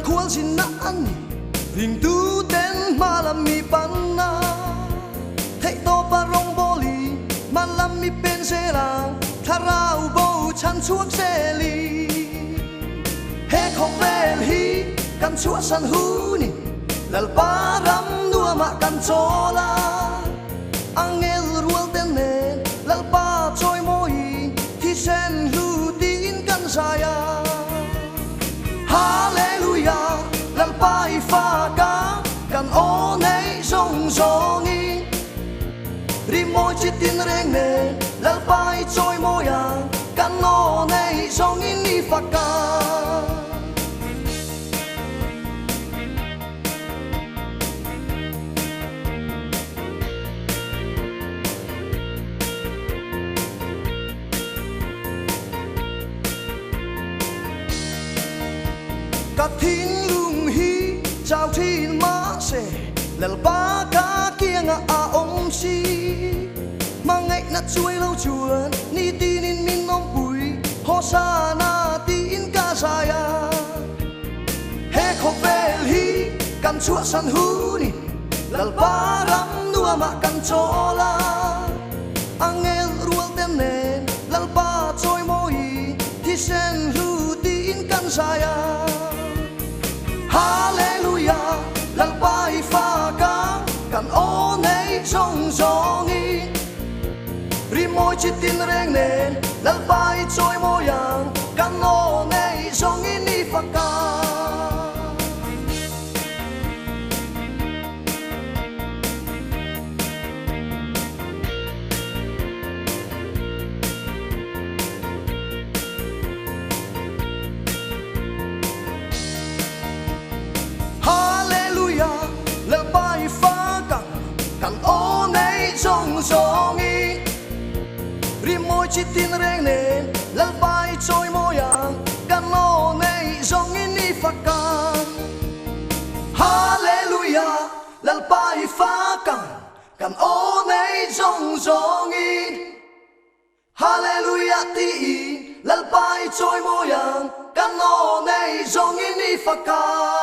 khual sin na ani ring tu ten malam mi panna thei to parong boli malam mi pen se lang tharau bo chan chuak se li he khok vel hi kan chua san hu ni lal param nua ma kan chola angel rual ten nen lal pa choi moi thi sen lu tin kan saya hallelujah lal pa i fa ka kan o nei song song i ri moi chi tin reng ne lal pa i choi moi a kan o nei song i ni fa ka cả thiên lung hi chào thiên má se lal ba cá kia ngã ông si mang ngày nát chuối lâu chuồn ni tin in min ông bụi ho sa na tin ca saya he khóc vel hi kan chua san hu ni lal ba ram nua ma kan chola angel rual ten nen lal ba choi moi thi sen lu tin kan saya hallelujah lal pa i fa ka kan o nei song song i ri moi chi tin reng nen lal pa i choi mo yang kan o nei song i ni fa ka song i ri moi chi tin reng nen lal pai choi mo yang kan o nei song i ni fa ka hallelujah lal pai fa kan o nei song i hallelujah ti lal pai choi mo yang kan o nei song i ni fa ka